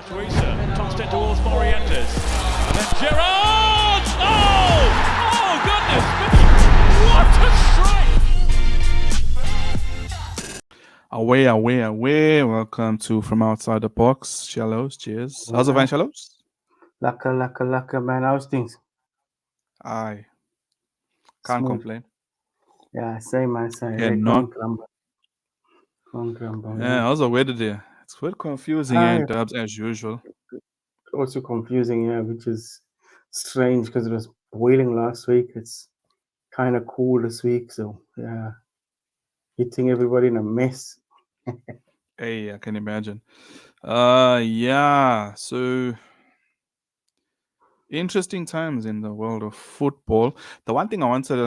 Matuisa tossed it towards Morientes. And then Gerrard! Oh! Oh, goodness me! What a strike! Away. Welcome to From Outside the Box. Shallows, cheers. How's it, Van Shallows? Laka, man. How's things? Aye. Can't Smooth. complain. Yeah, same man. Same. Cannot. Can't grumble. Yeah, how's the weather there? It's quite confusing and dubs as usual. Also confusing, yeah, which is strange because it was boiling last week. It's kind of cool this week, so yeah, hitting everybody in a mess. Hey, I can imagine. Yeah, so interesting times in the world of football. The one thing I wanted,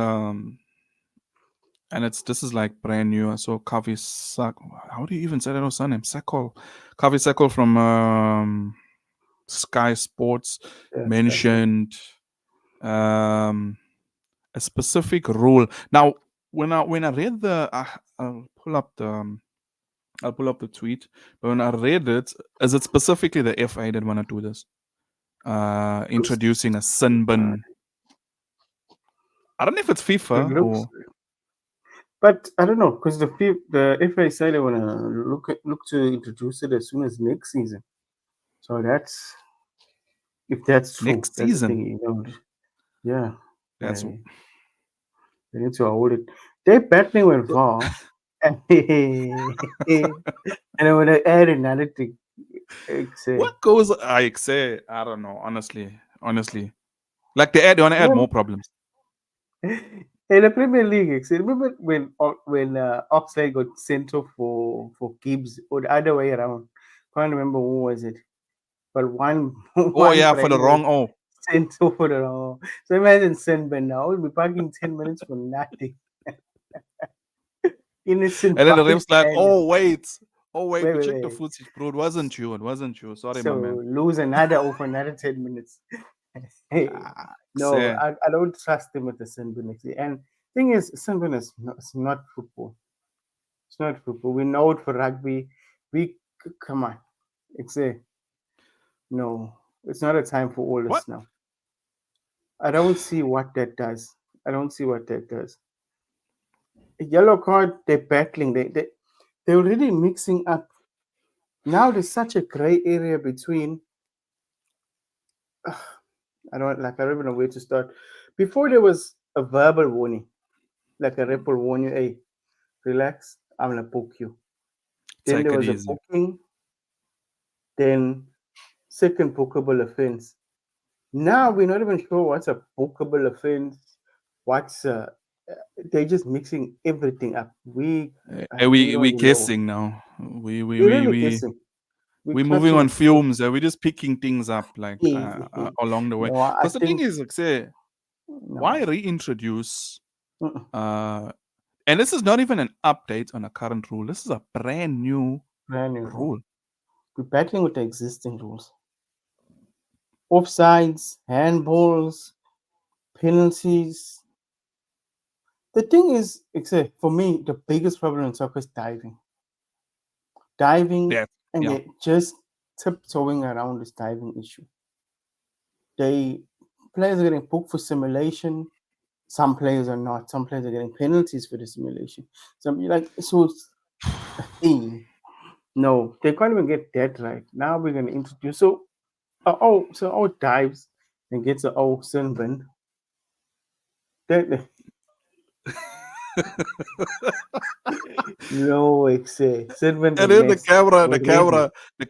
and this is like brand new. I saw Kavi Sak. How do you even say that surname? Sakol. Kavi Sakol from Sky Sports mentioned a specific rule. Now, when I read I'll pull up the tweet. But when I read it, is it specifically the FA that want to do this? Introducing a sin bin. I don't know if it's FIFA or. But I don't know because the FA say they want to look to introduce it as soon as next season. So if that's true. Next season. Yeah. That's they need to hold it. They're battling with VAR. And I want to add another thing. What goes? I don't know. Honestly, like they want to add more problems. In the Premier League, remember when Oxlade got sent off for Gibbs, or the other way around? Can't remember who was it, but one. For the wrong sent off for the wrong. So imagine Sinema now we'll be parking 10 minutes for nothing. Innocent. And then the ref's like, wait, we checked wait. the footage, bro. It wasn't you. Sorry, so my man. Lose another over another 10 minutes. No, I don't trust him with the Sinema. And thing is, Sinema is not football. It's not football. We know it for rugby. Come on. No, it's not a time for all this now. I don't see what that does. A yellow card, they're battling. They're already mixing up. Now there's such a gray area between. I don't even know where to start. Before there was a verbal warning, like a rep will warn you, hey, relax, I'm gonna poke you. Then there was a poking. Then second pokeable offense. Now we're not even sure what's a pokeable offense. They're just mixing everything up. We kissing now. We're moving on fumes. We're just picking things up along the way. Because the thing is, why reintroduce? And this is not even an update on a current rule. This is a brand new rule. We're battling with the existing rules. Offsides, handballs, penalties. The thing is, for me, the biggest problem in soccer is diving. They're just tiptoeing around this diving issue. Players are getting booked for simulation. Some players are not. Some players are getting penalties for the simulation. No, they can't even get that right. Now we're going to introduce dives and gets an sin bin. No, sin bin. And then the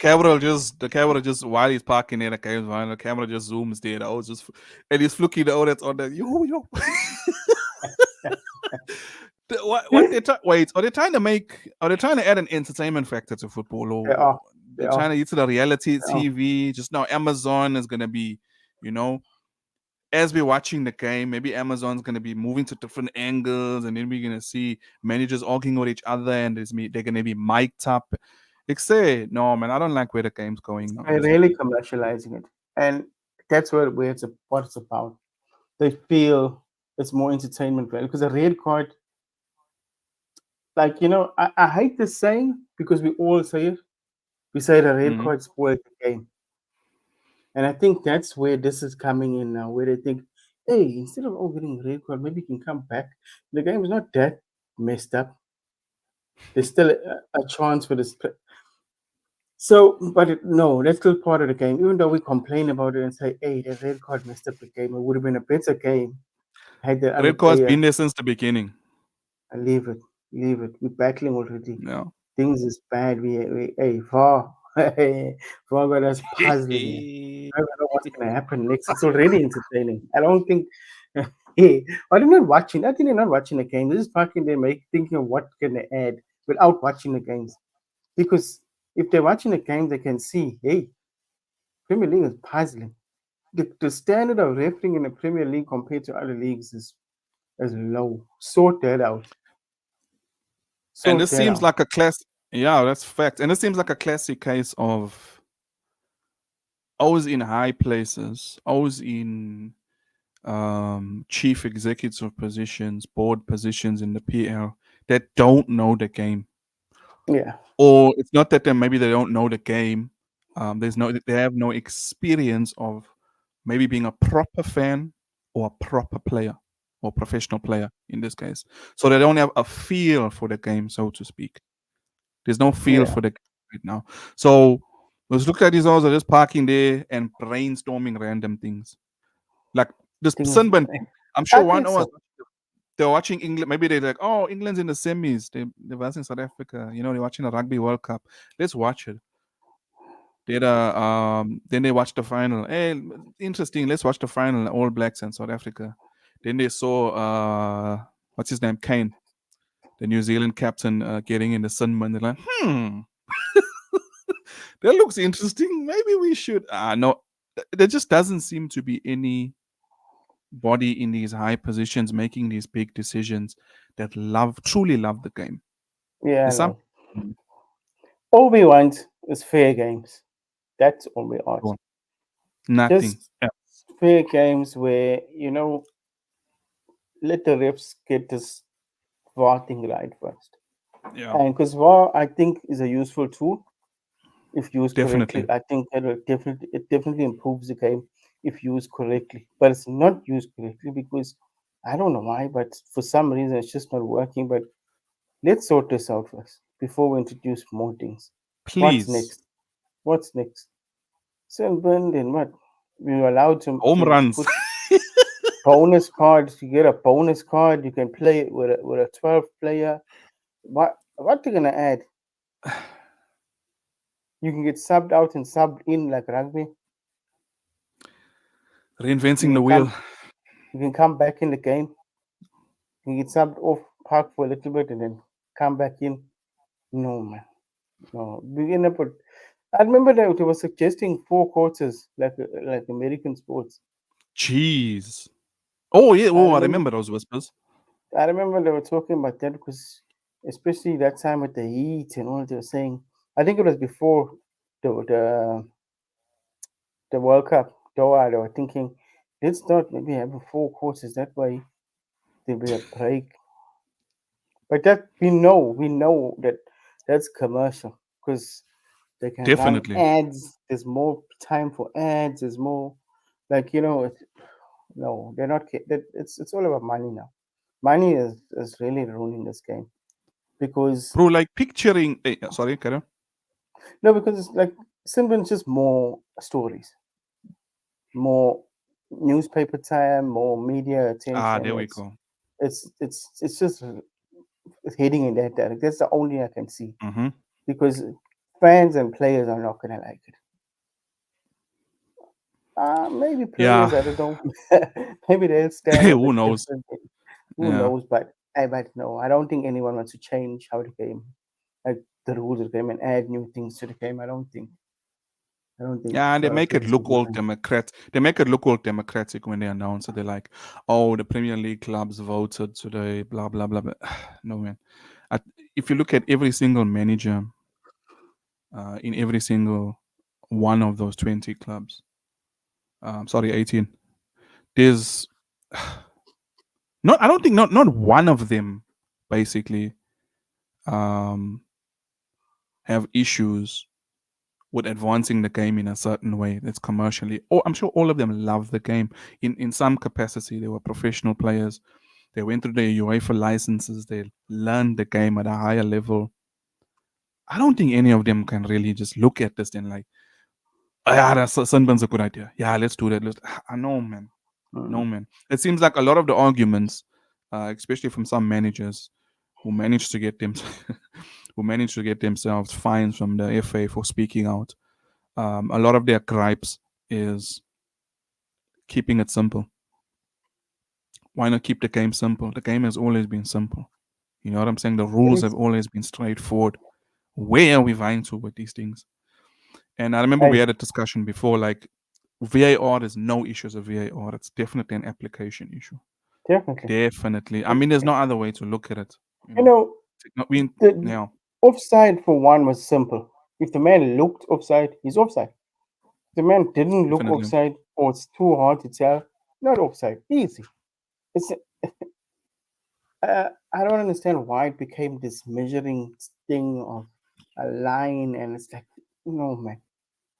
camera just while he's parking there, the camera just zooms there. And he's looking that's on that. Yo. Are they trying to add an entertainment factor to football, or they're trying to use the reality TV? Just now Amazon is gonna be, as we're watching the game, maybe Amazon's gonna be moving to different angles, and then we're gonna see managers arguing with each other, and they're gonna be mic'd up. No, man, I don't like where the game's going now. They're really commercializing it, and that's what it's about. They feel it's more entertainment value because a red card. I hate this saying because we all say it. We say the red card spoiled the game. And I think that's where this is coming in now, where they think, hey, instead of all getting red card, maybe you can come back. The game is not that messed up. There's still a chance for this. So, but no, that's still part of the game. Even though we complain about it and say, hey, the red card messed up the game, it would have been a better game had the other Red card's player. been there since the beginning. Leave it, leave it. We're battling already. Yeah. Things is bad. Hey, far, far got us puzzling. I don't know what's gonna happen next. It's already entertaining. I don't think. Hey, I'm not watching. I think they're not watching the game. They're just fucking there, thinking of what can they add without watching the games. Because if they're watching the game, they can see, hey, Premier League is puzzling. The standard of refereeing in the Premier League compared to other leagues is low. Sort that out. And Sort this that seems out. like a class. Yeah, that's fact. And it seems like a classic case of always in high places, always in chief executive positions, board positions in the PL that don't know the game. Yeah. Or it's not that maybe they don't know the game. They have no experience of maybe being a proper fan or a proper player or professional player in this case. So they don't have a feel for the game, so to speak. There's no feel Yeah. for the game right now. So let's look at these all are just parking there and brainstorming random things. Like this Things. sunburn thing. I'm I sure one think hour so. they're watching England. Maybe they're like, oh, England's in the semis. They're watching South Africa. They're watching a rugby World Cup. Let's watch it. Then they watched the final. Hey, interesting. Let's watch the final. All Blacks and South Africa. Then they saw what's his name, Kane, the New Zealand captain, getting in the sunburn. They're like, that looks interesting. Maybe we should. No, there just doesn't seem to be any body in these high positions making these big decisions that truly love the game. Yeah, I There's some know. All we want is fair games. That's all we want. nothing. Just fair games where, let the refs get this VAR thing right first. Yeah, And because VAR, I think, is a useful tool if used correctly. definitely. I think it definitely improves the game if used correctly. But it's not used correctly because I don't know why, but for some reason it's just not working. But let's sort this out first before we introduce more things. What's Please, next? What's next? Sunburn, then what? We were allowed to, home to runs. put bonus cards. You get a bonus card. You can play it with a 12 player. What they're gonna add? You can get subbed out and subbed in like rugby. You Reinventing the can wheel. come back in the game. You can get subbed off park for a little bit and then come back in. No man, no. Begin up with. I remember that they were suggesting 4 quarters like American sports. Jeez. Oh yeah. I Oh, I remember remember those whispers. I remember they were talking about that because, especially that time with the heat and all they were saying. I think it was before the World Cup. Though they were thinking, let's not maybe have 4 quarters. That way there'll be a break. But that we know that that's commercial because they can run Definitely. ads. There's more time for ads. There's more, like no, they're not. It's all about money now. Money is really ruining this game because Bro, like picturing. Sorry, Karen. no, because it's like Simpsons just more stories, more newspaper time, more media attention. There we It's go. it's it's it's just heading in that direction. That's the only I can see Mm-hmm. because fans and players are not gonna like it. Maybe Yeah. players, I don't know. Maybe they'll stand a Who bit knows? different. Who Yeah. knows? But no, I don't think anyone wants to change how the game, like the rules of the game, and add new things to the game. I don't think. I don't think Yeah, and they make it players look will be all fine. They make it look all democratic when they announce it. They're like, "Oh, the Premier League clubs voted today." Blah blah blah. Blah. No man. I, if you look at every single manager in every single one of those 20 clubs, sorry, 18. There's not. I don't think not one of them basically um, have issues with advancing the game in a certain way that's commercially. Oh, I'm sure all of them love the game in some capacity. They were professional players. They went through their UEFA licenses. They learned the game at a higher level. I don't think any of them can really just look at this and like, oh, yeah, Sunburn's a good idea. Yeah, let's do that. I know, man. No, man. It seems like a lot of the arguments, especially from some managers who managed to get them, who managed to get themselves fines from the FA for speaking out. A lot of their gripes is keeping it simple. Why not keep the game simple? The game has always been simple. You know what I'm saying? The rules have always been straightforward. Where are we vying to with these things? And I remember we had a discussion before, like VAR is no issue as a VAR. It's definitely an application issue. Definitely. I mean, there's no other way to look at it. You know, the Yeah. offside for one was simple. If the man looked offside, he's offside. If the man didn't look Definitely. offside, or it's too hard to tell, not offside. Easy. It's I don't understand why it became this measuring thing of a line, and it's like, no, man.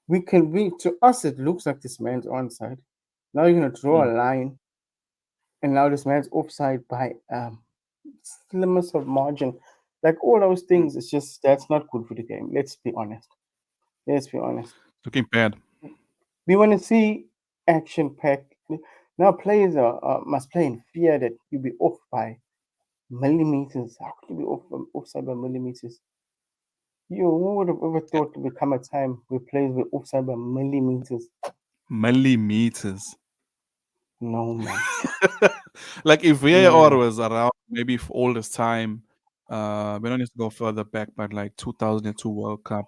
We to us it looks like this man's onside. Now you're gonna draw a line, and now this man's offside by slimmest of margin. Like all those things, it's just that's not good for the game. Let's be honest. Let's be honest. Looking bad. We want to see action packed. Now players must play in fear that you'll be off by millimeters. How could you be offside by millimeters? Who would have ever thought to become a time where players were offside by millimeters? Millimeters. No, man. Like if VAR was around maybe for all this time, we don't need to go further back, but like 2002 World Cup.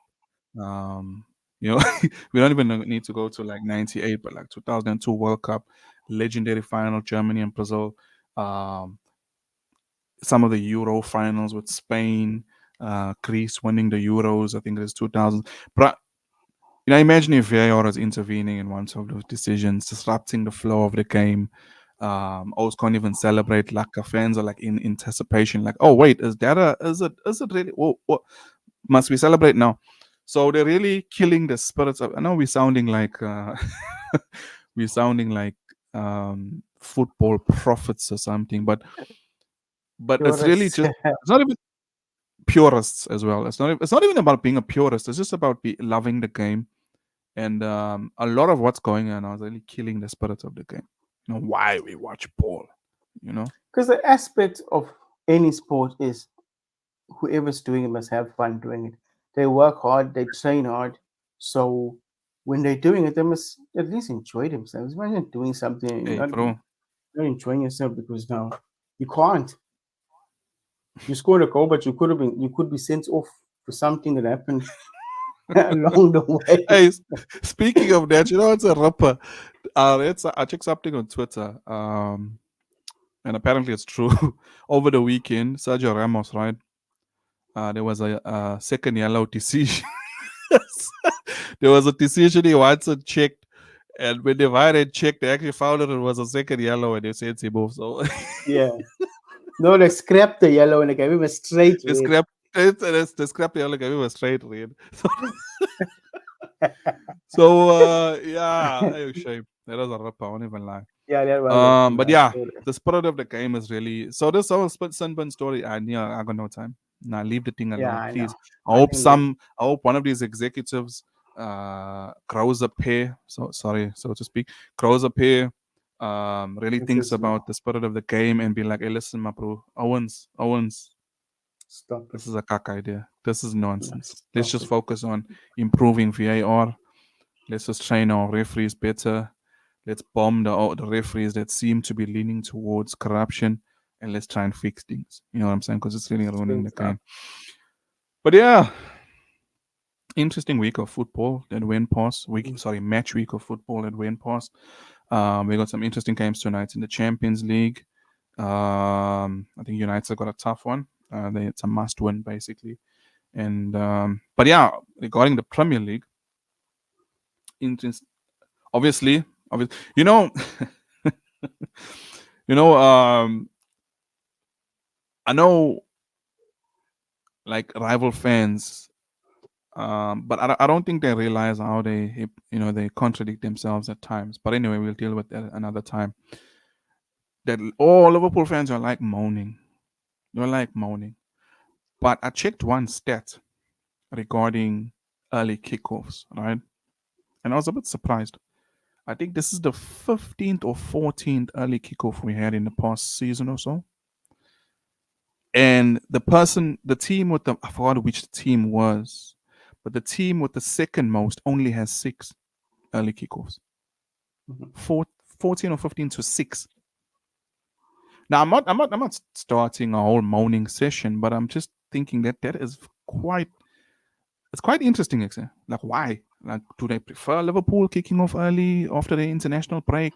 You know, we don't even need to go to like 98, but like 2002 World Cup, legendary final, Germany and Brazil. Some of the Euro finals with Spain, Greece winning the Euros. I think it was 2000. But you know, imagine if VAR is intervening in one of those decisions, disrupting the flow of the game. Always can't even celebrate. Like fans are like in anticipation, like, oh wait, is it really? What must we celebrate now? So they're really killing the spirits of. I know we're sounding like we're sounding like football prophets or something, but it's really just it's not even purists as well. It's not even about being a purist. It's just about loving the game. And a lot of what's going on is really killing the spirit of the game. You know, why we watch ball, you know? Because the aspect of any sport is whoever's doing it must have fun doing it. They work hard, they train hard. So when they're doing it, they must at least enjoy themselves. Imagine doing something and Hey, not, bro. not enjoying yourself because now you can't. You scored a goal, but you could be sent off for something that happened along the way. Hey, speaking of that, you know, it's a rapper. I checked something on Twitter, and apparently it's true. Over the weekend, Sergio Ramos, right? There was a second yellow decision. There was a decision he once checked, and when the VAR checked, they actually found out it was a second yellow, and they said he moved. So Yeah. No, they scrapped the yellow and they gave him a straight they red. scrapped they scrapped the yellow, gave him a straight red. So yeah, shame. That was a rapper, I won't even lie. Yeah, that was But yeah, the spirit of the game is really so. This whole Sunburn story, I got no time. Nah, leave the thing alone, I please. know. I hope one of these executives grows up here. So sorry, so to speak, grows up here. Really thinks about the spirit of the game and be like, hey, listen, my bro, Owens, Stop this it. is a cack idea. This is nonsense. Stop Let's just it. focus on improving VAR. Let's just train our referees better. Let's bomb the referees that seem to be leaning towards corruption, and let's try and fix things. You know what I'm saying? Because it's really ruining the game. But yeah, interesting week of football that went past. Match week of football that went past. We got some interesting games tonight in the Champions League. I think United got a tough one. It's a must-win basically. And but yeah, regarding the Premier League, obviously, you know, you know, I know, like rival fans But I don't think they realize how they contradict themselves at times. But anyway, we'll deal with that another time. That all Liverpool fans are like moaning. They're like moaning. But I checked one stat regarding early kickoffs, right? And I was a bit surprised. I think this is the 15th or 14th early kickoff we had in the past season or so. And the team with I forgot which team was, but the team with the second most only has 6 early kickoffs. 14 or 15 to 6. Now I'm not starting a whole moaning session, but I'm just thinking that is quite interesting, actually. Like, why? Like, do they prefer Liverpool kicking off early after the international break?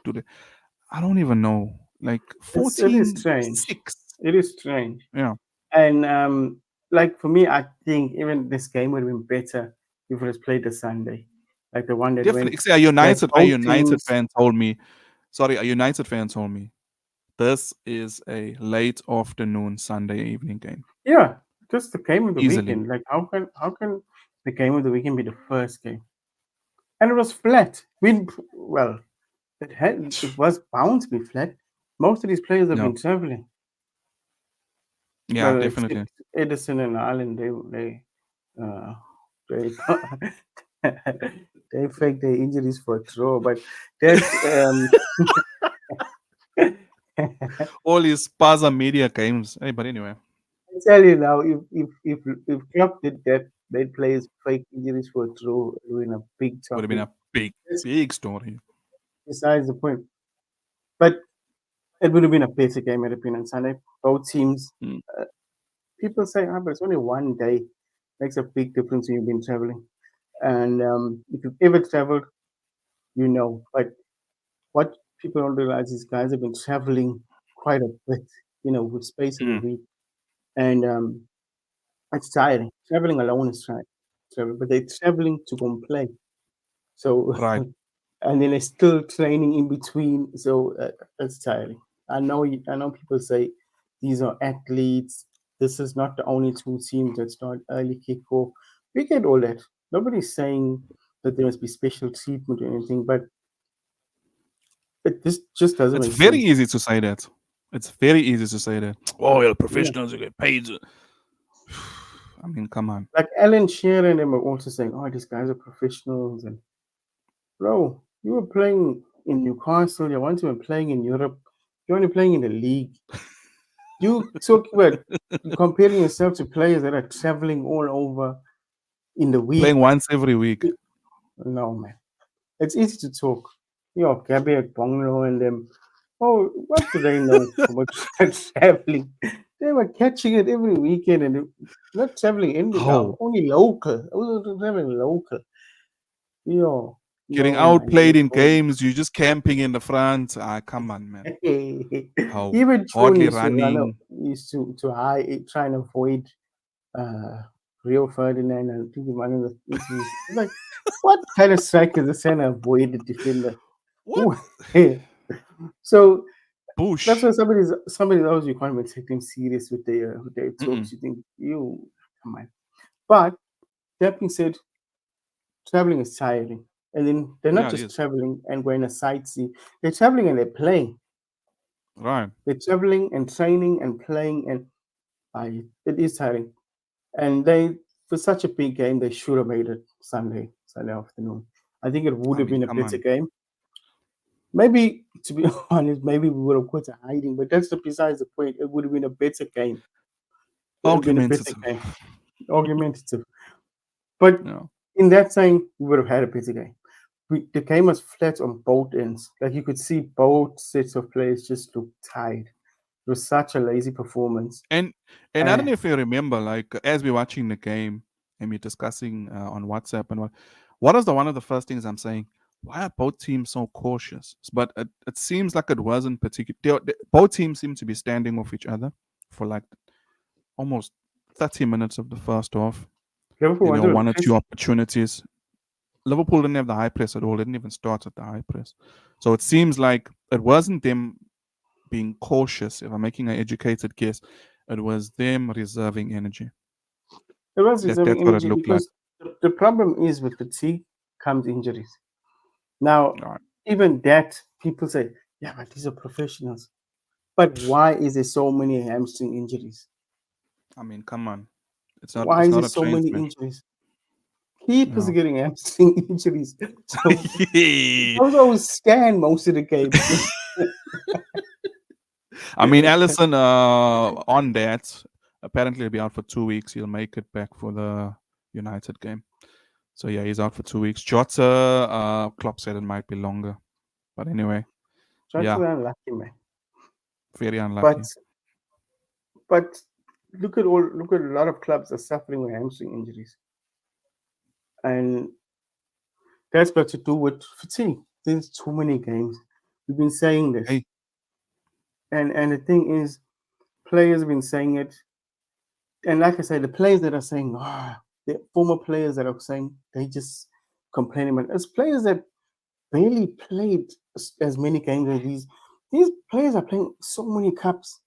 I don't even know. Like, It is 14 strange. 6. It is strange. Yeah. And like for me, I think even this game would have been better if it was played a Sunday, like the one that Definitely. went. See, a United Teams, fan told me. Sorry, a United fan told me this is a late afternoon Sunday evening game. yeah, just the game of the Easily. weekend. Like how can the game of the weekend be the first game? And it was flat. It was bound to be flat. Most of these players have No. been traveling. Yeah, Well, definitely. except Edison and Ireland, uh, they they fake their injuries for a throw, but that All these Spaza media games. Hey, but anyway. I tell you now, if Klopp did that, they'd play his fake injuries for a throw, it would win a big Would have been topic. a big story. Besides the point, but it would have been a basic game, in opinion. Sunday, both teams. Mm. People say, but it's only one day. Makes a big difference when you've been traveling. And if you've ever traveled, you know. But what people don't realize is guys have been traveling quite a bit, with space of a Mm. week. And it's tiring. Traveling alone is tiring, but they're traveling to go and play. So, Right. and then they're still training in between. So it's tiring. I know people say these are athletes. This is not the only 2 teams that start early kickoff. We get all that. Nobody's saying that there must be special treatment or anything, but this just doesn't It's make very sense. easy to say that. It's very easy to say that. Oh, you're Yeah. professionals, you get paid. I mean, come on. Like Alan Shearer and them are also saying, "Oh, these guys are professionals." And bro, you were playing in Newcastle. You once you were playing in Europe. You're only playing in the league. You talk about comparing yourself to players that are traveling all over in the week. Playing once every week. No, man. It's easy to talk. Gabriel Bonglo and them. Oh, what do they know about traveling? They were catching it every weekend and not traveling Oh, only local. I was traveling local. Yo, getting no, man. outplayed in games. You're just camping in the front. Come on, man. Oh, Even Chun hardly used to run running. used to hide, try and avoid Rio Ferdinand and think one of the interviews. Like, what kind of striker is this trying to avoid the defender? What? So Bush. that's why somebody else you can't even take them serious with their talks. You think you come on. But that being said, traveling is tiring. And then they're not just traveling and going to sightsee. They're traveling and they're playing. Right. They're traveling and training and playing, and it is tiring. And for such a big game, they should have made it Sunday afternoon. I think it would have been a better game. Maybe, to be honest, maybe we would have quit hiding, but that's besides the point. It would have been a better game. It would have been a better game. Argumentative. But in that time, we would have had a better game. The game was flat on both ends. Like you could see both sets of players just look tired. It was such a lazy performance. And I don't know if you remember, like as we're watching the game and we're discussing on WhatsApp and what is one of the first things I'm saying? Why are both teams so cautious? But it seems like it wasn't particular. Both teams seem to be standing off each other for like almost 30 minutes of the first half. Liverpool one or two opportunities. Liverpool didn't have the high press at all. They didn't even start at the high press. So it seems like it wasn't them being cautious. If I'm making an educated guess, it was them reserving energy. It was reserving energy because The problem is with fatigue comes injuries. Now, Right. even that people say, yeah, but these are professionals. But why is there so many hamstring injuries? I mean, come on. Why It's is there not a so train many smash. injuries? Keepers are No. getting hamstring injuries. So those always stand most of the games. I mean, Allison, on that, apparently he'll be out for 2 weeks. He'll make it back for the United game. So yeah, he's out for 2 weeks. Jota, Klopp said it might be longer. But anyway, Shots yeah, are unlucky, man. very unlucky. But look at a lot of clubs are suffering with hamstring injuries, and that's got to do with fatigue. There's too many games. We've been saying this, Hey, and the thing is, players have been saying it, and like I said, the players that are saying, the former players that are saying they just complaining, but as players that barely played as many games as these players are playing so many cups.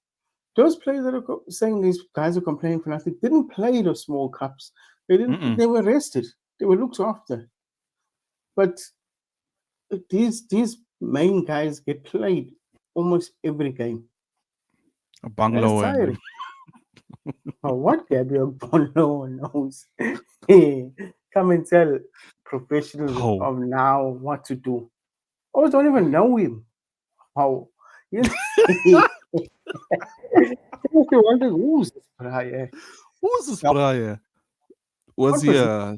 Those players that are saying these guys are complaining for nothing didn't play those small cups. They didn't. mm-mm. They were rested. They were looked after. But these main guys get played almost every game. A That's bungalow and tiring. What Gabriel Bono knows? Hey, come and tell professionals oh, of now what to do. Oh, don't even know him. How? You wonder who's this guy? who's this Now, player? Was what he was he? a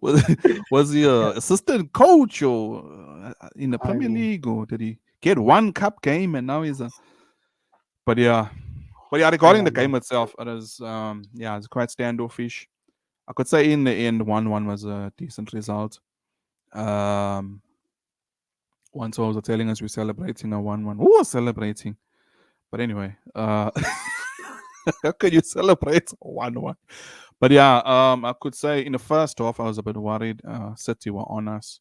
was, was he a assistant coach or in the I Premier mean, League, or did he get one cup game and now he's a? But yeah, I regarding the don't know. game itself, it is it's quite standoffish. I could say in the end, 1-1 was a decent result. Um, Once was telling us we're celebrating a 1-1. Who was celebrating? But anyway, how could you celebrate a 1-1? But yeah, I could say in the first half I was a bit worried. City were on us.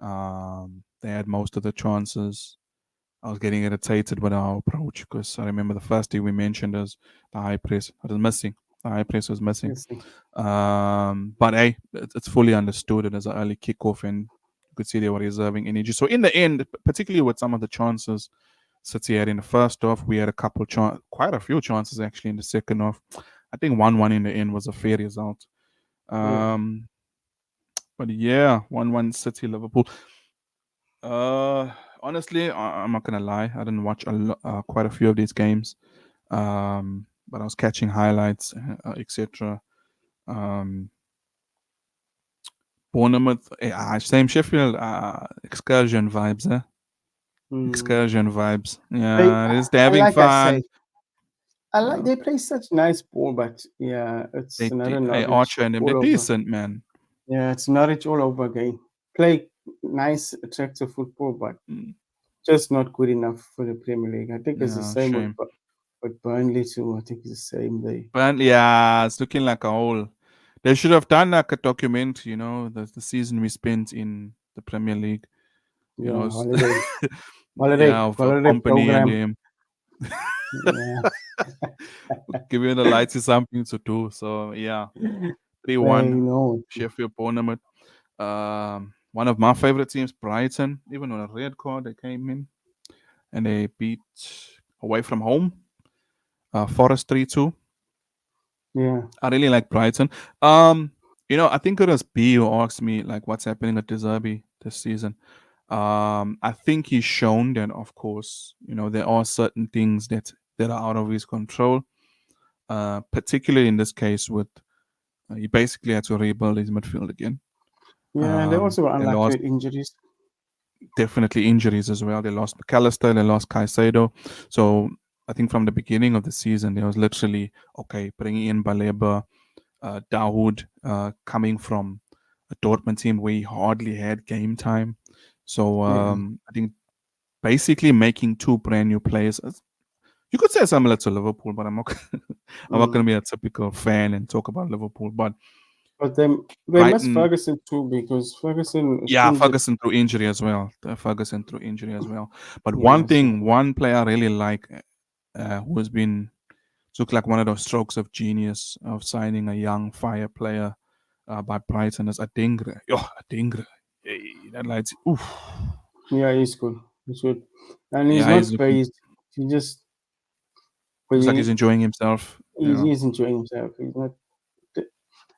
They had most of the chances. I was getting irritated with our approach because I remember the first thing we mentioned is the high press. It was missing. The high press was missing. Let's see. But hey, it's fully understood. It as an early kickoff, and you could see they were reserving energy. So in the end, particularly with some of the chances City had in the first half, we had quite a few chances actually in the second half. I think 1-1 in the end was a fair result. Yeah. But yeah, 1-1 City Liverpool. Honestly, I'm not gonna lie. I didn't watch quite a few of these games, but I was catching highlights, etc. Um, Bournemouth, same Sheffield, excursion vibes, eh? Mm. Excursion vibes. They, Yeah, they're and having like I said, fun. I You like know, they play such nice ball, but yeah, it's another Norwich Archer and them, they're all over. decent, man. Yeah, it's Norwich all over again. Play nice, attractive football, but Mm, just not good enough for the Premier League. I think it's the yeah, same with shame. Burnley too. I think it's the same. But yeah, it's looking like a whole. They should have done like a documentary, the season we spent in the Premier League. You know, Yeah, holiday, holiday, yeah, of holiday company and program. them. Yeah, Giving the lights something to do. So yeah, they 3-1 know. Sheffield Bournemouth. One of my favorite teams, Brighton, even on a red card, they came in and they beat away from home, Forest 3-2. Yeah, I really like Brighton. I think it was B who asked me like what's happening at De Zerbi this season. I think he's shown that, of course, there are certain things that are out of his control. Particularly in this case, with he basically had to rebuild his midfield again. yeah. They also were They unlucky lost with injuries. definitely injuries as well. They lost McAllister, they lost Caicedo. So I think from the beginning of the season, there was literally okay, bringing in Baleba, Dawood, coming from a Dortmund team where he hardly had game time. So Yeah, I think basically making two brand new players. You could say similar to Liverpool, but I'm not. I'm not going mm. to be a typical fan and talk about Liverpool. But But they missed Brighton, Ferguson too because Ferguson is yeah, injured. Ferguson through injury as well. Ferguson through injury as well. But Yeah, so one player I really like, who has been took like one of those strokes of genius of signing a young fire player. by Brighton is Adingre. Adingre. Hey, that lights. Oof. Yeah, he's good. He's good. And he's Yeah, not he's looking. phased. He just, Looks like he's enjoying himself. he's enjoying himself. He's not,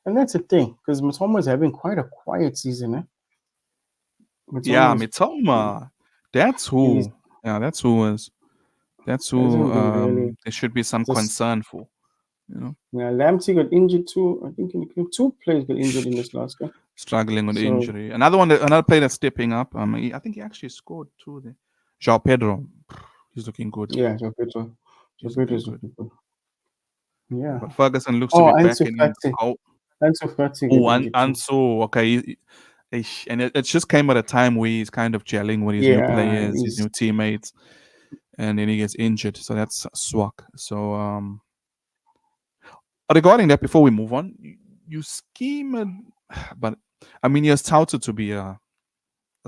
and that's the thing, because Matoma is having quite a quiet season, eh? Yeah, Matoma Mitoma. That's he's who. Yeah, that's who is. That's who. hasn't been really There should be some just. concern for. You know, Yeah, Lamptey got injured too. I think two players got injured in this last game. struggling with So injury. Another player that's stepping up. I think he actually scored too. There. João Pedro. He's looking good. yeah, João Pedro. He's João Pedro looking is good. looking good. Yeah, Yeah. but Ferguson looks to Oh, be back Ansu in the Fati. goal. Ansu Fati Oh, got injured too. Ansu. Okay, and it just came at a time where he's kind of gelling with his new Yeah, players, his new teammates, and then he gets injured. So that's swag. So regarding that, before we move on, you scheme, but I mean, you're touted to be a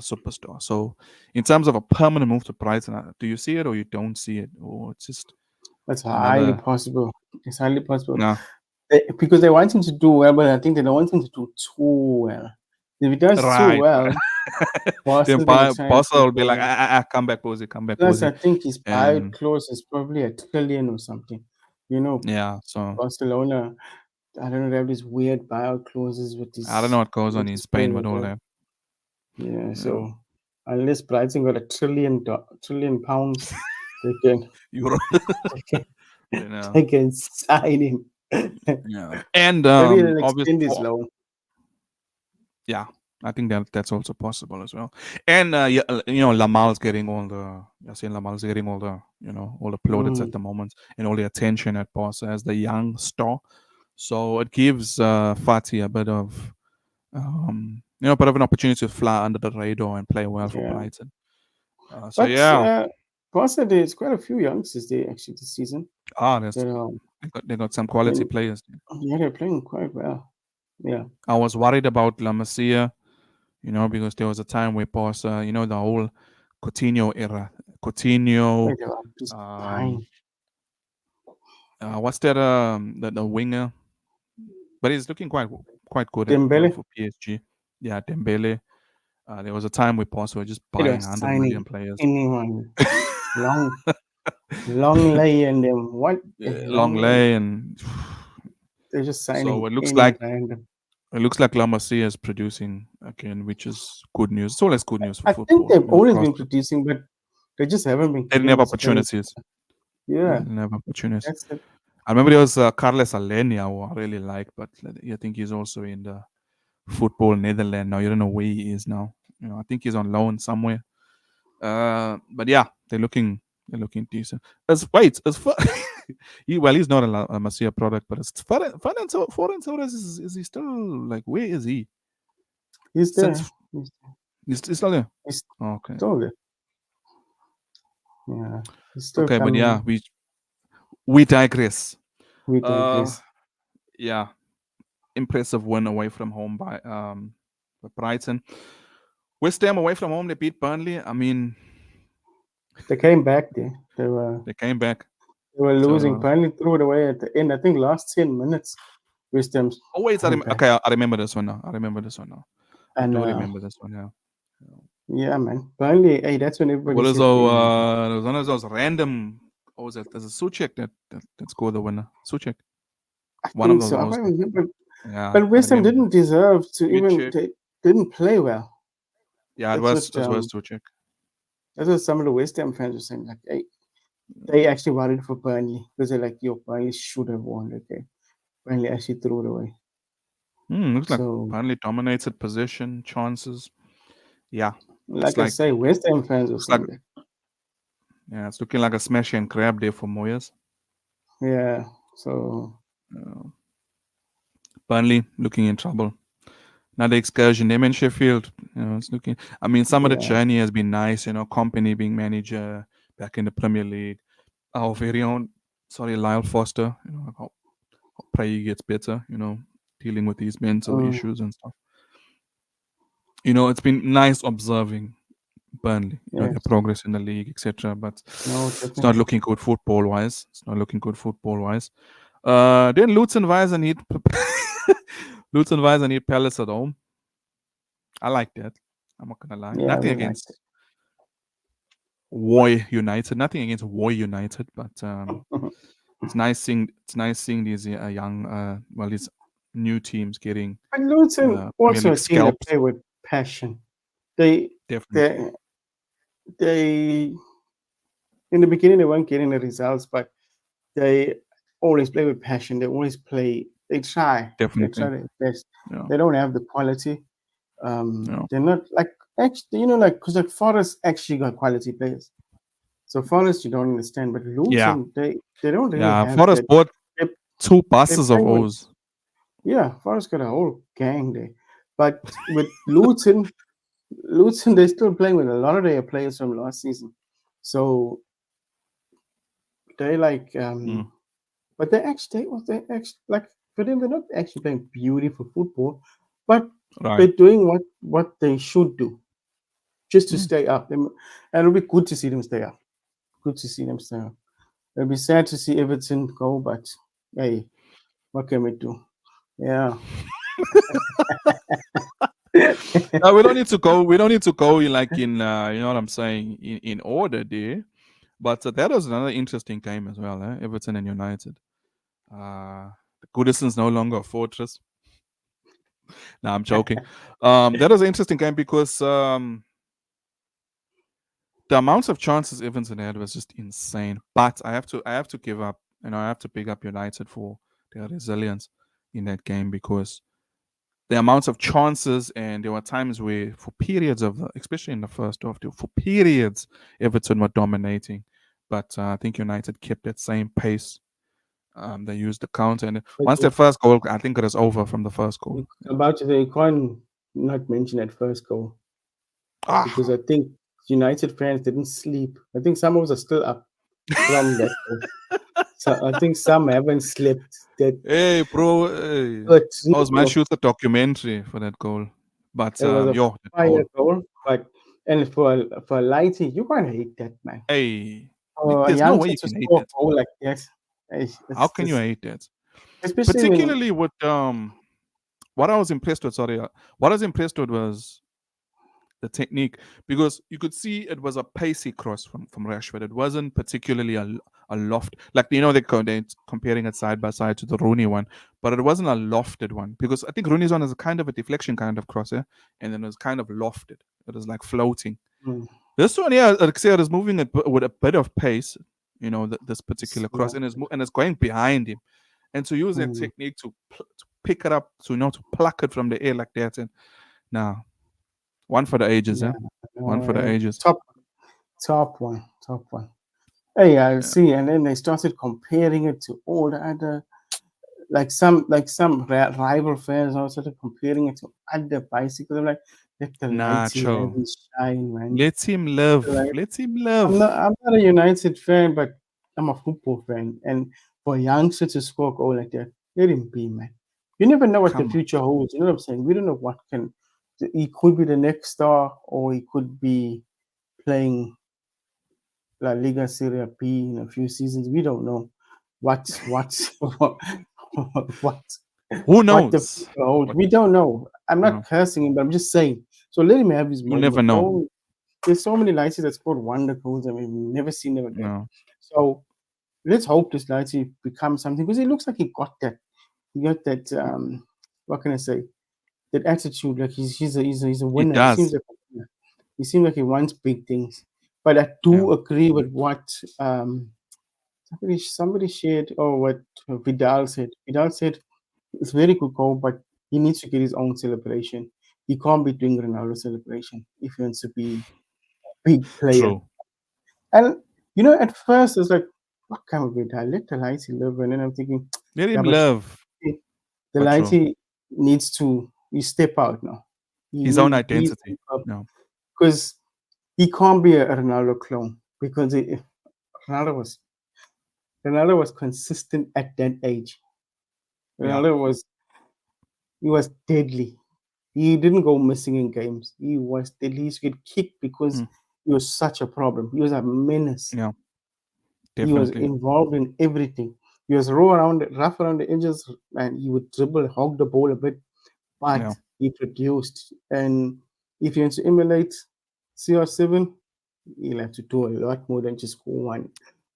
superstar. So in terms of a permanent move to Brighton, do you see it or you don't see it, or it's just that's highly another? possible. It's highly possible. No, Because they want him to do well, but I think they don't want him to do too well. If he does too right. well, Then Boston's gonna try and Barca keep will be like, going. come back, Posey, come back, Plus, Posey. I think his buyout And clause is probably $1 trillion or something. You know, yeah, so Barcelona, I don't know, they have these weird buyout clauses with I don't know what goes on with in these Spain players. with all that. Yeah, Yeah. so unless Brighton got £1 trillion, they can Euro. they can, You know. they can sign him. Yeah. And Maybe they'll obviously, extend his loan. yeah, I think that's also possible as well. And Lamal's getting all the. I see Lamal's getting all the all the plaudits at the moment and all the attention at Barca as the young star. So it gives Fati a bit of bit of an opportunity to fly under the radar and play well for Yeah. Brighton. But yeah, Barca, there's quite a few youngsters there actually this season. they got some quality players. Yeah, they're playing quite well. Yeah. I was worried about La Masia, because there was a time where Barca, the whole Coutinho era. Coutinho, He's fine. what's that? The winger, but he's looking quite good Dembele. for PSG. Yeah, Dembele. There was a time where Barca were just They buying were 100 signing million players. anyone. long lay and them. What? Long lay and they're just signing. So it looks any like random. La Masia is producing again, which is good news. It's always good news for I football. think they've always been producing, but they just haven't been. They didn't have opportunities. Yeah, they didn't have opportunities. that's it. I remember there was Carles Alenia, who I really like, but I think he's also in the football Netherlands now. You don't know where he is now. I think he's on loan somewhere. But yeah, they're looking decent. He's not a Masia product, but it's Foreign Torres is he still like, where is he? He's there. He's still there. He's okay. Still there. Yeah. He's still okay, coming. But yeah, we digress. We digress. Yeah, impressive win away from home by Brighton. West Ham away from home, they beat Burnley. I mean, they came back there. They came back. They were losing. Burnley threw it away at the end. I think last 10 minutes. West Ham. Okay, I remember this one now. I do remember this one now. Yeah, man. Burnley. Hey, that's when everybody. Well, there was one of those random. What was it? There's a Suchek that scored the winner. Suchek. One of those. I remember. Yeah, but West Ham didn't deserve to even. They didn't play well. Yeah, it was Suchek. That's what some of the West Ham fans were saying. Like, hey, they actually worried for Burnley because they're like, yo, Burnley should have won. Okay, Burnley actually threw it away. Looks like Burnley dominated possession, chances. Yeah. Like I say, West Ham fans were saying that. Yeah, it's looking like a smash and grab day for Moyes. Yeah, so Burnley looking in trouble. Another excursion. Them in Sheffield. It's looking. I mean, some of the journey has been nice. Company being manager back in the Premier League. Our very own, Lyle Foster. I pray he gets better. Dealing with these mental issues and stuff. It's been nice observing Burnley, their progress in the league, etc. But it's not looking good football-wise. Then Luton wise, I need Luton wise, I need Palace at home. I like that. I'm not gonna lie. Yeah, Nothing we like against War United. Nothing against War United, but it. it's nice seeing these young, these new teams getting But Luton Premier also League a team that scalps. play with passion. They Definitely, they in the beginning they weren't getting the results, but they always play with passion. They always play. They try. They try definitely. their best. Yeah, They don't have the quality. yeah, They're not like actually, like because like Forest actually got quality players. So Forest you don't understand, but yeah, Luton they don't really yeah. have Forest that. bought They, 2 they buses of play with O's. Forest got a whole gang there, but with Luton they're still playing with a lot of their players from last season. So they like Mm, but they actually like for them they're not actually playing beautiful football, but right. they're doing what they should do just to Mm. stay up. And it'll be good to see them stay up. Good to see them stay up. It'll be sad to see Everton go, but hey, what can we do? Yeah. We don't need to go. We don't need to go in like in you know what I'm saying in order there. But that was another interesting game as well. Everton and United. The Goodison's no longer a fortress. No, I'm joking. That was an interesting game because the amounts of chances Everton had was just insane. But I have to give up. I have to pick up United for their resilience in that game because the amounts of chances, and there were times where, for periods of, especially in the first half, for periods, Everton were dominating. But I think United kept that same pace. They used the counter, and But once the first goal, I think it was over from the first goal. Yeah. about to say, you can't not mention that first goal because Ah, I think United fans didn't sleep. I think some of us are still up from that goal. So I think some haven't slept. That hey, bro. Hey. but I was my shoot a documentary for that goal. But it was a that fire goal. goal. But and for Lighty, you can't hate that, man. Hey, For a there's no way youngster you to can hate score a that. goal like that, How it's can you just hate that? especially when Particularly with what I was impressed with. Sorry, what I was impressed with was the technique, because you could see it was a pacey cross from Rashford. It wasn't particularly a loft, like they're comparing it side by side to the Rooney one, but it wasn't a lofted one, because I think Rooney's one is a kind of a deflection kind of cross, yeah? And then it was kind of lofted. It was like floating. mm, This one, yeah, like I said, is moving it with a bit of pace. This particular cross, slow. and it's going behind him, and to use that Mm, technique to pick it up, to pluck it from the air like that, and now one for the ages, yeah, yeah. One for the ages. top one. Hey, I Yeah. see, and then they started comparing it to all the other rival fans now started comparing it to other bicycles. I'm like, let the lighty have Nacho. his shine, man. Let him live. Like, Let him I'm live. not a United fan, but I'm a football fan. And for a youngster to score a goal like that, let him be, man. You never know what the Come on. future holds. You know what I'm saying? We don't know what can. He could be the next star, or he could be playing La Liga Serie B in a few seasons. We don't know what what Who what the knows? future holds. But We don't know. I'm no, not cursing him, but I'm just saying. So let him have his you'll never moment. know. Don't. There's so many lighties that scored wonder goals and we've never seen them again. No. So let's hope this lighty becomes something, because he looks like he got that. He got that. What can I say? That attitude. Like he's a He winner. He seems does. like a winner. He seems like he wants big things. But I Yeah. do agree with what somebody shared, or what Vidal said. Vidal said it's a very good goal, but he needs to get his own celebration. He can't be doing Ronaldo celebration if he wants to be a big player. True. And at first it's like, what kind of Vidal? Let the lighty live. And then I'm thinking, Let yeah, him but live. the But true. lighty needs to step out now. His own identity. No. Because he can't be a Ronaldo clone, because Ronaldo was Ronaldo was consistent at that age. Yeah. Ronaldo was deadly. He didn't go missing in games. He was deadly. He used to get kicked because Mm. he was such a problem. He was a menace. Yeah. He was Definitely. involved in everything. He was rough around the edges, and he would dribble, hog the ball a bit. but he produced. And if you want to emulate CR7, you'll have to do a lot more than just go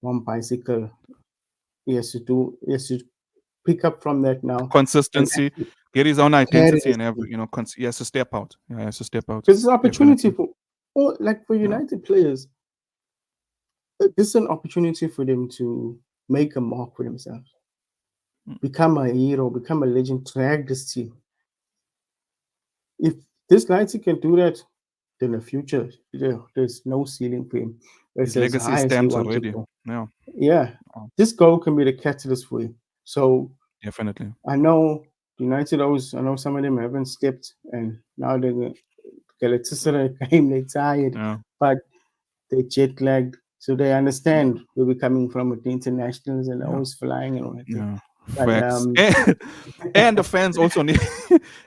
one bicycle. He has to pick up from that now and Consistency, get his own carry identity, this and have team. he has to step out. Yeah, he has to step out. Because it's an opportunity Definitely. for United players. This is an opportunity for them to make a mark for themselves, become a hero, become a legend, drag this team. If this United can do that, then the future, there's no ceiling for him. It's His as legacy is high as he stamped wants to already. go. Yeah, Yeah, this goal can be the catalyst for him. So definitely. I know United always, I know some of them haven't stepped, and now they're Galatasaray game, they're tired, Yeah, but they're jet lagged. So they understand where we're coming from with the internationals and yeah, always flying and all that. yeah. But Facts. And the fans also need,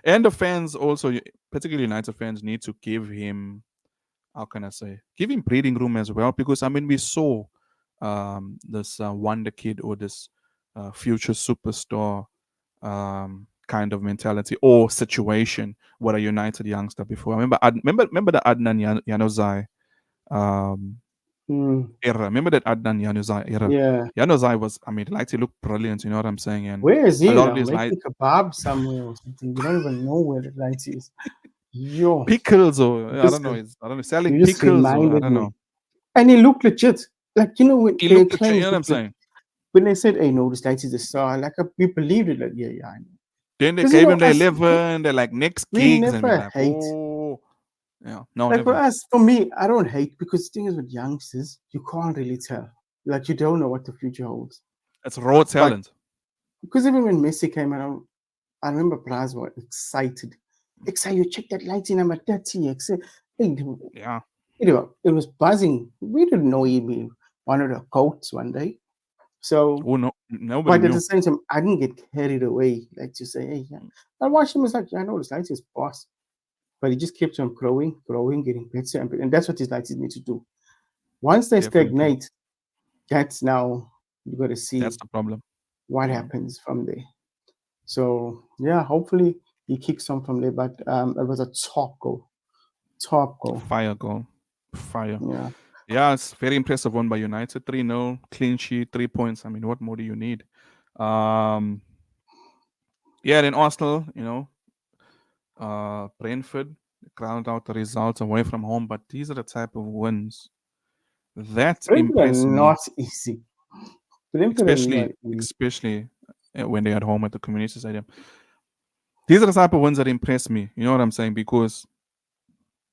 and the fans also, particularly United fans, need to give him, how can I say, give him breathing room as well. Because I mean, we saw this wonder kid or this future superstar kind of mentality or situation with a United youngster before. I remember the Adnan Januzaj era. Remember that Adnan Januzaj era. yeah. Januzaj was, I mean, like he looked brilliant. You know what I'm saying? And Where is a he lot of now? these like Making kebab somewhere or something. You don't even know where the light is. Yo, pickles or I just don't know. I don't know, selling you just pickles or I reminded don't me. know. And he looked legit. Like, when He their looked legit. You claims know what I'm looked legit. saying? When they said, hey, no, this light is the star, like, we believed it. Like, yeah, I know. Then they Because, gave him the us, 11. They're like next we gigs, and we're never like, hate. oh, yeah, no, Like, for never. us, for me, I don't hate because the thing is with youngsters, you can't really tell. Like, you don't know what the future holds. It's raw talent. Because even when Messi came around, I remember players were excited. You check that lighting number 30. Hey, Yeah. it was buzzing. We didn't know he'd be one of the GOATs one day. So, Oh no, nobody but at the knew. same time, I didn't get carried away. Like to say, hey, yeah. I watched him as like, yeah, I know this light is boss. But he just kept on growing, getting better. And that's what these lights need to do. Once they Definitely. stagnate, that's now you got to see That's the problem. what happens from there. So yeah, hopefully he kicks on from there. But it was a top goal. Fire goal. Fire. Yeah. Yeah, it's very impressive one by United. 3-0, clean sheet, 3 points. I mean, what more do you need? Yeah, then Arsenal, Brentford ground out the results away from home, but these are the type of wins that Brentford are impress me, not easy. Brentford are not especially easy. especially when they're at home at the community stadium. These are the type of wins that impress me. You know what I'm saying? Because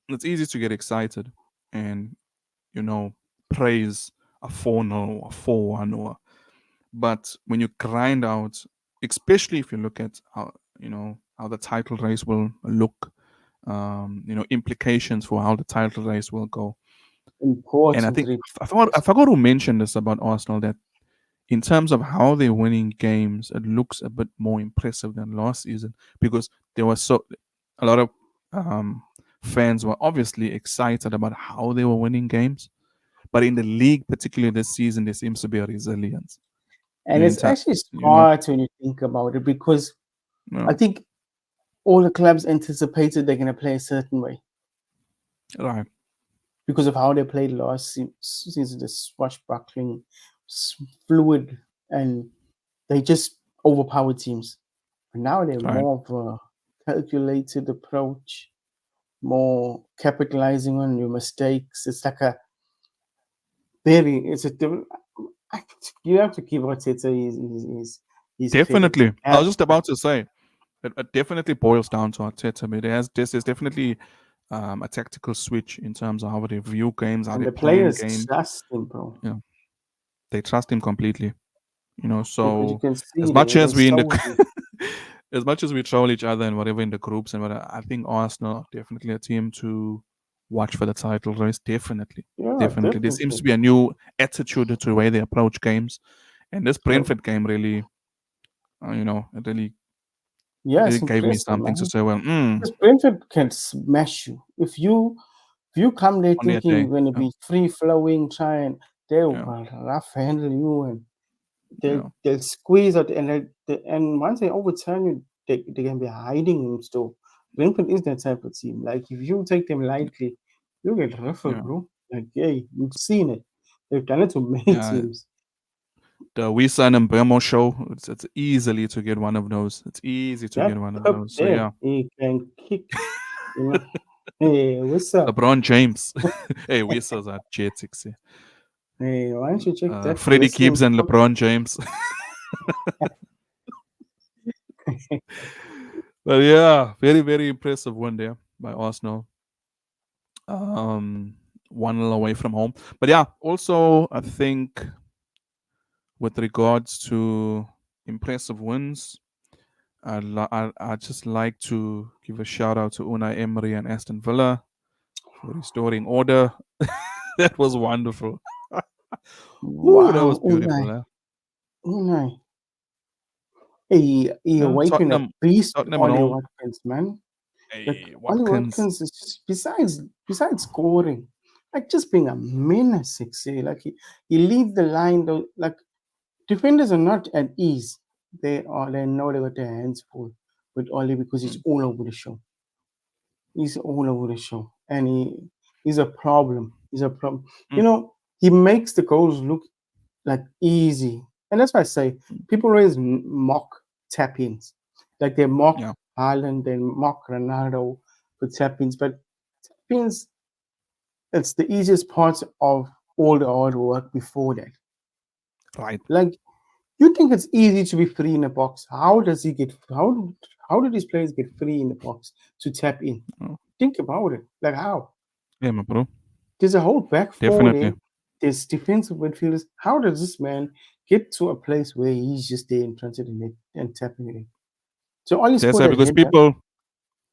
it's easy to get excited and praise a 4-0 or 4-1 but when you grind out, especially if you look at how the title race will look, implications for how the title race will go. And I think Importantly, I forgot to mention this about Arsenal, that in terms of how they're winning games, it looks a bit more impressive than last season, because there was a lot of fans were obviously excited about how they were winning games, but in the league, particularly this season, there seems to be a resilience. and it's actually smart when you think about it, because I think all the clubs anticipated they're going to play a certain way. Right. Because of how they played last season, the swashbuckling, fluid, and they just overpowered teams. But now they're more of a calculated approach, more capitalizing on your mistakes. It's like you have to give Arteta his Definitely. credit. I was just about to say, it definitely boils down to Arteta. But this is definitely a tactical switch in terms of how they view games, how And they the plan players games. trust him, bro. Yeah, they trust him completely. Because So you can see as much as we as much as we troll each other and whatever in the groups and whatever, I think Arsenal are definitely a team to watch for the title race. Definitely. Definitely. There seems to be a new attitude to the way they approach games. And this Brentford game really, it really it's gave me impressive, something to man. say, well, Because Brentford can smash you. If you come there on their thinking day. you're going to be free flowing, they'll Yeah. rough handle you, and Yeah. they'll squeeze out, and once they overturn you, they can be hiding him still. Brentford is that type of team. Like if you take them lightly, you get ruffled, Yeah. bro. Like hey, you've seen it. They've done it to many Yeah. teams. The We Sun and Burmo show, it's easily to get one of those. It's easy to That get one of up those. So there, yeah. he can kick. You know, hey, what's up? LeBron James. Hey, whistles are jetix. Hey, why don't you check that Freddie wrestling? Gibbs and LeBron James. But yeah, very, very impressive win there by Arsenal. 1-0 away from home. But yeah, also I think with regards to impressive wins, I'd just like to give a shout out to Unai Emery and Aston Villa for restoring order. That was wonderful. Ooh, that was Wow, beautiful. Eh? Unai. He Yeah, awakened a beast with Tottenham and Ollie all. Watkins, man. Like Hey, Ollie Watkins. Watkins is just, besides scoring, like just being a menace, sexy. Like he leads the line though. Like defenders are not at ease. They know they got their hands full with Ollie because he's Mm, all over the show. He's all over the show, and he's a problem. He's a problem. mm, You know, he makes the goals look like easy, and that's why I say mm. people always mock tap-ins, like they mock Yeah, Haaland, they mock Ronaldo for tap-ins, but tap-ins it's the easiest part of all the hard work before that. right. Like you think it's easy to be free in the box? How does he get? How do these players get free in the box to tap in? Oh, Think about it. Like how? yeah, my bro. There's a whole back four Definitely. there. There's defensive midfielders. How does this man get to a place where he's just there in front of the net and tapping it in? So all he That's scored it that because header, people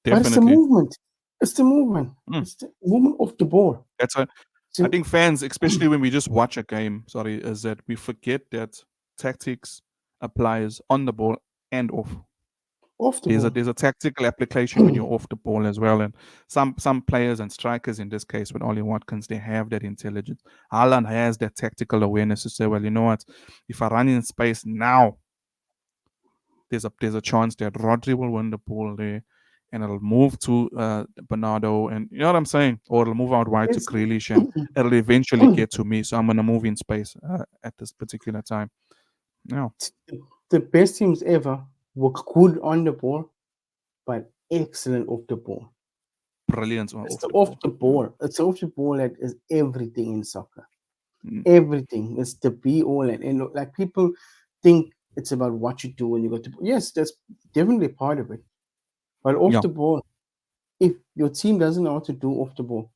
but it's the definitely. movement. It's the movement. Mm, It's the movement of the ball. that's a. I So think fans, especially when we just watch a game, sorry, is that we forget that tactics applies on the ball and off. off the There's a ball. there's a tactical application when you're off the ball as well, and some players and strikers in this case with Ollie Watkins, they have that intelligence. Haaland has that tactical awareness to say, well, you know what, if I run in space now, there's a chance that Rodri will win the ball there, and it'll move to Bernardo, and you know what I'm saying, or it'll move out wide to It's Grealish, and it'll eventually get to me. So I'm gonna move in space at this particular time. Yeah, the best teams ever were good on the ball, but excellent off the ball. brilliant It's off the the off ball. the Yeah. ball. It's off the ball that is everything in soccer. Mm. Everything. It's the be all and like people think it's about what you do when you go to yes, that's definitely part of it. But off Yeah. the ball, if your team doesn't know what to do off the ball,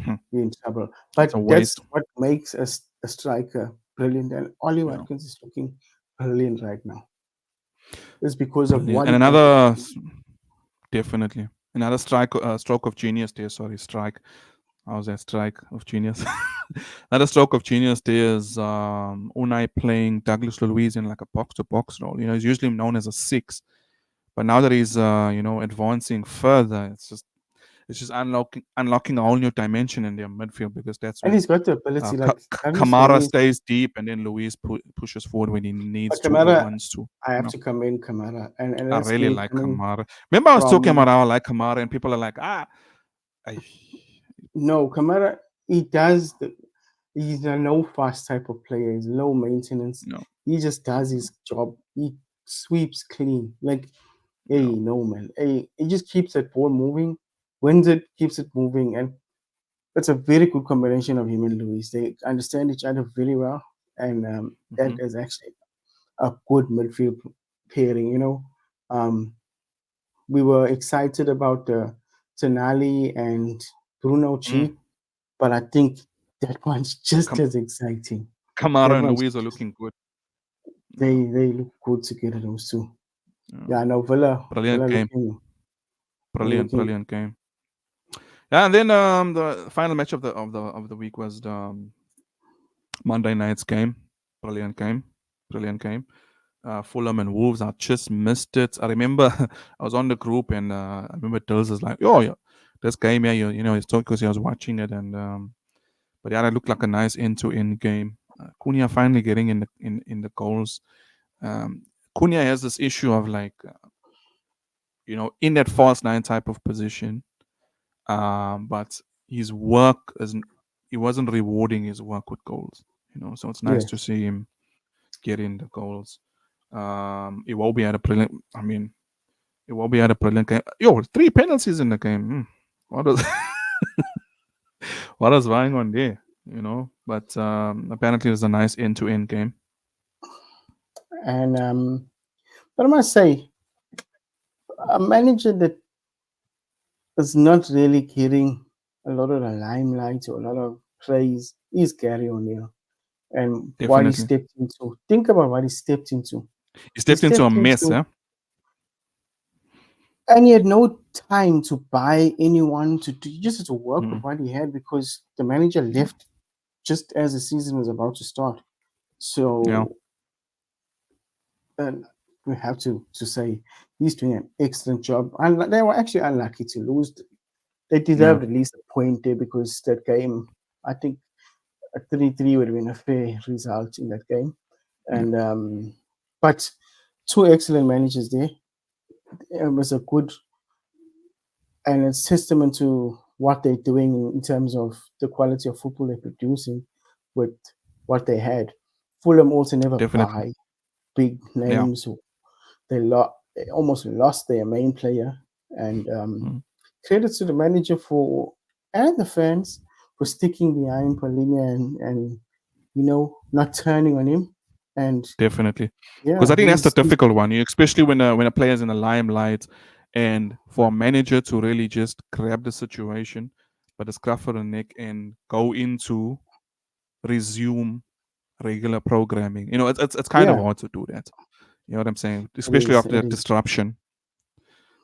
Hmm. you're in trouble. It's a But that's waste. what makes a striker brilliant. And Ollie Yeah. Watkins is looking brilliant right now. It's because of Brilliant. what And he does. definitely another stroke of genius there. Sorry, strike. How's that strike of genius? Another stroke of genius there is Unai playing Douglas Luiz in like a box to box role. You know, he's usually known as a six, but now that he's advancing further, it's just unlocking a whole new dimension in their midfield because that's And when he's got the ability, like Douglas Kamara Luiz. stays deep and then Luiz pushes forward when he needs But to or Kamara, wants to. I You have know. to commend Kamara, and I that's really me like coming Kamara. Remember, I was talking about from how I like Kamara, and people are like, I, no Kamara. He does he's a low fast type of player. He's low maintenance. no, He just does his job. He sweeps clean. Like hey, no. no man. Hey, he just keeps that ball moving, wins it, keeps it moving, and that's a very good combination of him and Luis. They understand each other very well, and that Hmm. is actually a good midfield pairing. Um, we were excited about Tonali and Bruno Mm. G, but I think that one's just Kam- as exciting. That Kamara and one's Luis are looking good. Yeah, they look good together those two. yeah. Yeah, no Brilliant Villa game. looking Brilliant game. Yeah, and then the final match of the week was the Monday night's game. Brilliant game. Brilliant game. Fulham and Wolves. I just missed it. I remember I was on the group and I remember Dills is like, "Oh, yeah, this game, yeah, he's talking because he was watching it." And but yeah, it looked like a nice end-to-end game. Cunha finally getting in the goals. Um, Cunha has this issue of like in that false nine type of position. But his work isn't. He wasn't rewarding his work with goals. So it's nice to Yes. see him get in the goals. It will be at a brilliant. I mean, it will be at a brilliant game. 3 penalties in the game. What was what was going on there? But apparently it was a nice end-to-end game. And but I must say, a manager that is not really getting a lot of the limelight or a lot of praise is Gary O'Neill. And what he Definitely, stepped into. Think about what he stepped into. he He stepped into a stepped mess. into, Yeah. and he had no time to buy anyone to do. He just had to work with Mm. what he had because the manager left just as the season was about to start. Yeah. So, and we have to say he's doing an excellent job. And they were actually unlucky to lose. They Yeah. deserved at least a point there because that game, I think, a 3-3 would have been a fair result in that game. Yeah. And but two excellent managers there. It was a good, and it's testament to what they're doing in terms of the quality of football they're producing with what they had. Fulham also never Definitely. buy big Yeah. names. They almost lost their main player, and Mm. credit to the manager and the fans for sticking behind Paulinho and not turning on him. And Definitely, because yeah, I think that's the difficult one, especially when a player's in the limelight, and for a manager to really just grab the situation by the scruff of the neck and go into resume regular programming. It's kind of yeah, hard to do that. You know what I'm saying? it Especially is. after It that is. disruption.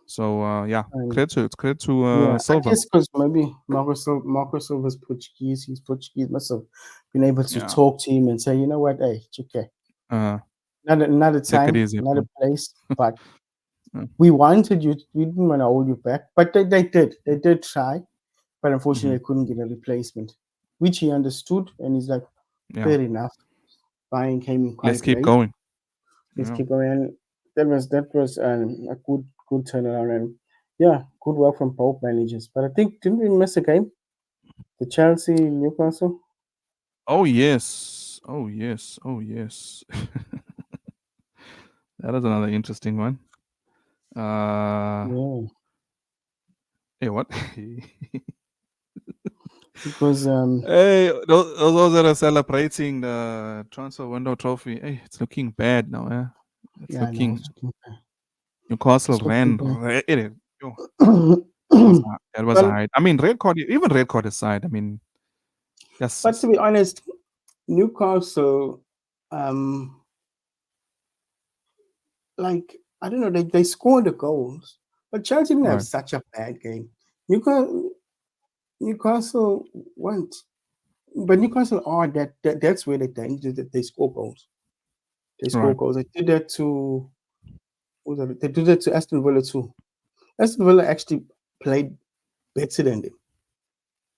So yeah, And credit to yeah, I Silva. guess because maybe Marco Silva's Portuguese, he's Portuguese, must have been able to Yeah. talk to him and say, you know what, hey, it's okay. Uh, Not a take it time, easy. not a place, but Uh, we wanted you. We didn't want to hold you back, but they did. They did try, but mhm. unfortunately, they couldn't get a replacement, which he understood, and he's like, Yeah. fair enough. Buying came in Let's quite keep late. going. Let's Yeah. keep going. And that was a good turnaround, and yeah, good work from both managers. But I think didn't we miss a game? The Chelsea Newcastle. Oh yes. Oh yes. Oh yes. That is another interesting one. Yeah, Hey, what? because Hey, those that are celebrating the transfer window trophy. Hey, it's looking bad now. It's yeah, I know looking. it's looking bad. Newcastle It's looking ran. bad. Yo, that was a hide. I mean, red card. Even red card aside. I mean, that's But to be honest, Newcastle, um, like I don't know, they scored the goals, but Chelsea didn't have right. such a bad game. Newcastle went, but Newcastle are that's where they danger that they score goals. They score Right. goals. They did that to they did that to Aston Villa too. Aston Villa actually played better than them,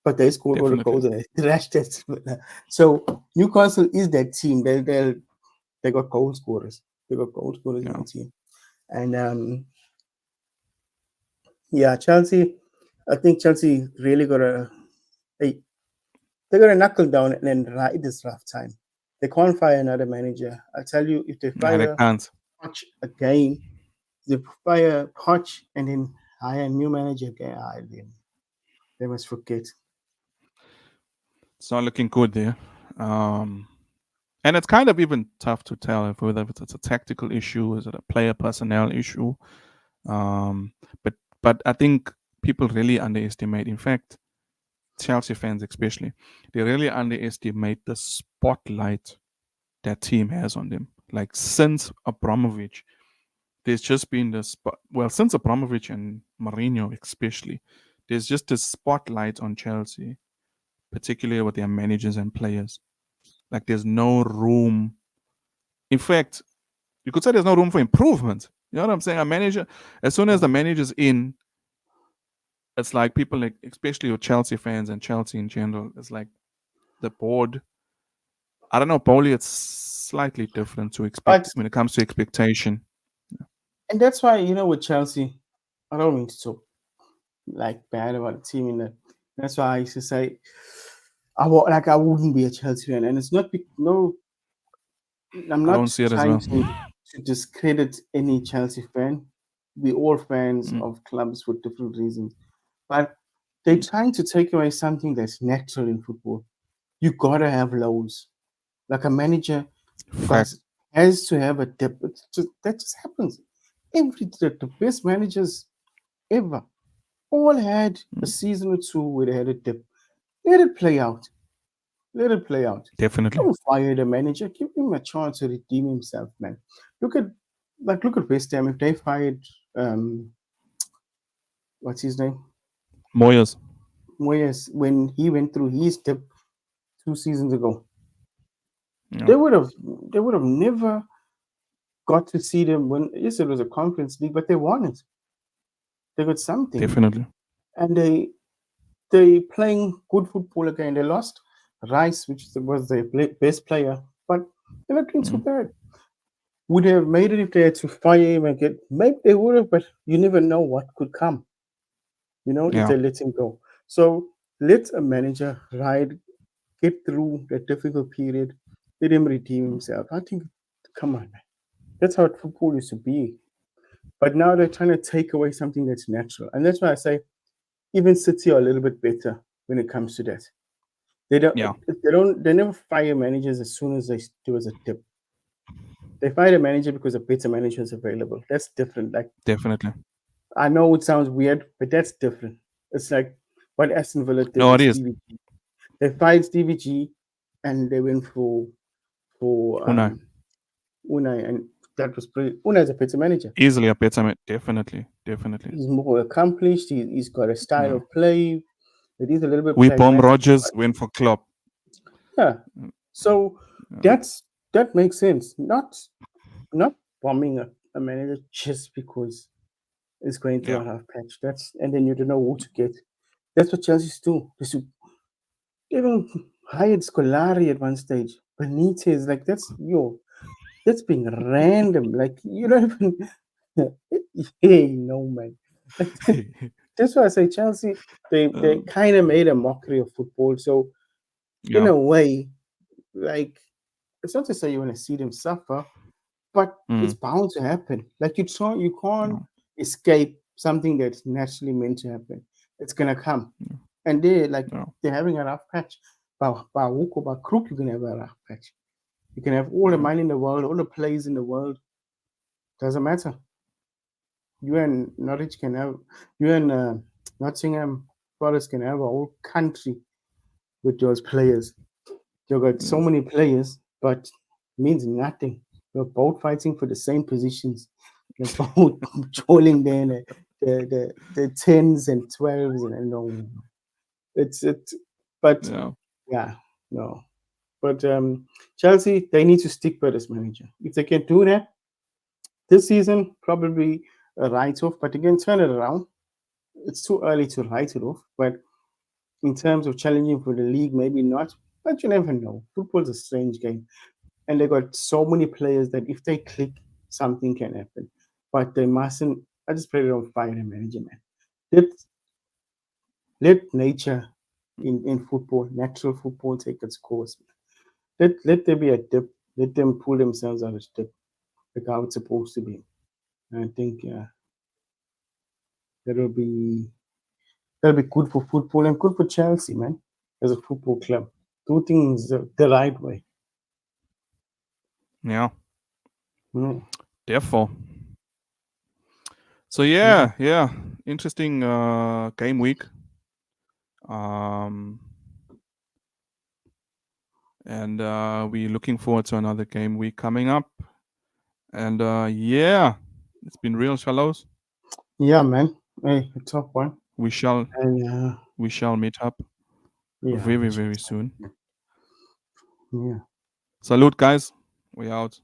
but they scored all the Definitely. goals and they thrashed Aston Villa. So Newcastle is that team. They got goal scorers. They got goal scorers in Yeah. that team. And yeah, Chelsea. I think Chelsea really they they got to knuckle down and then ride this rough time. They can't fire another manager. I tell you, if they Nah, they fire can't. Poch again, they fire Poch and then hire a new manager again, they must forget. It's not looking good there. And it's kind of even tough to tell if whether it's a tactical issue, is it a player personnel issue. Um, but I think people really underestimate. In fact, Chelsea fans especially, they really underestimate the spotlight that team has on them. Like since Abramovich, there's just been this since Abramovich and Mourinho especially, there's just this spotlight on Chelsea, particularly with their managers and players. Like there's no room. In fact, you could say there's no room for improvement. You know what I'm saying? A manager, as soon as the manager's in, it's like people, like especially with Chelsea fans and Chelsea in general, it's like the board. I don't know. Probably it's slightly different to expect But when it comes to expectation. and that's why with Chelsea, I don't mean to talk like bad about the team in that. That's why I used to say I wouldn't be a Chelsea fan, and it's not no. I'm I don't not see it as trying well. to discredit any Chelsea fan. We're all fans Mm. of clubs for different reasons, but they're trying to take away something that's natural in football. You gotta have lows. Like a manager Fact. has to have a dip. That just happens. The best managers ever all had a season or two where they had a dip. Let it play out. Let it play out. Definitely. Don't fire the manager. Give him a chance to redeem himself, man. Look at West Ham. If they fired what's his name? Moyes. Moyes, when he went through his dip 2 seasons ago, Yeah. they would have never got to see them win. Yes, it was a conference league, but they won it. They got something. Definitely. And they playing good football again. They lost Rice, which was their best player, but they're not doing too bad. Would they have made it if they had to fire him and maybe they would have, but you never know what could come, if Yeah. they let him go. So let a manager get through that difficult period, let him redeem himself. I think, come on, man. That's how football used to be. But now they're trying to take away something that's natural. And that's why I say even City are a little bit better when it comes to that. Yeah. They never fire managers as soon as there was a dip. They fire a manager because a better manager is available. That's different. Like, Definitely. I know it sounds weird, but that's different. It's like what Aston Villa did No, with it is. Stevie G. They fired Stevie G and they went for Unai. Unai, and that was pretty. Unai is a better manager. Easily a better man. Definitely. Definitely. He's more accomplished. He's got a style Yeah. of play. It is a little bit We bomb pragmatic. Rodgers, went for Klopp. Yeah. So Yeah. that makes sense. Not bombing a manager just because it's going through a half patch. And then you don't know who to get. That's what Chelsea's do. They even hired Scolari at one stage. Benitez, like that's being random. Like you don't even hey no man. Like that's why I say Chelsea, they kind of made a mockery of football. So in Yeah. a way, like it's not to say you want to see them suffer, but it's bound to happen. Like you can't escape something that's naturally meant to happen. It's gonna come. And they're having a rough patch. By hook or by crook, you can have a rough patch. You can have all the money in the world, all the plays in the world. Doesn't matter. You and Norwich can have, you and Nottingham Forest can have a whole country with those players. You've got so many players, but means nothing. You're both fighting for the same positions. You're both trolling there, the 10s and 12s, and no. But yeah, no. But Chelsea, they need to stick by this manager. If they can do that this season, probably a write-off. But again, turn it around. It's too early to write it off. But in terms of challenging for the league, maybe not. But you never know. Football's a strange game. And they got so many players that if they click, something can happen. But they mustn't. I just pray they don't fire the manager, man. Let nature in football, natural football, take its course. Let there be a dip. Let them pull themselves out of the dip, like how it's supposed to be. And I think that'll be good for football and good for Chelsea, man, as a football club. Do things the right way. Yeah. Mm. Therefore. So yeah. Interesting game week. And we're looking forward to another game week coming up. And it's been real, shallows. Yeah, man. Hey, a tough one. We shall And meet up very, very soon. Yeah. Salute, guys. We out.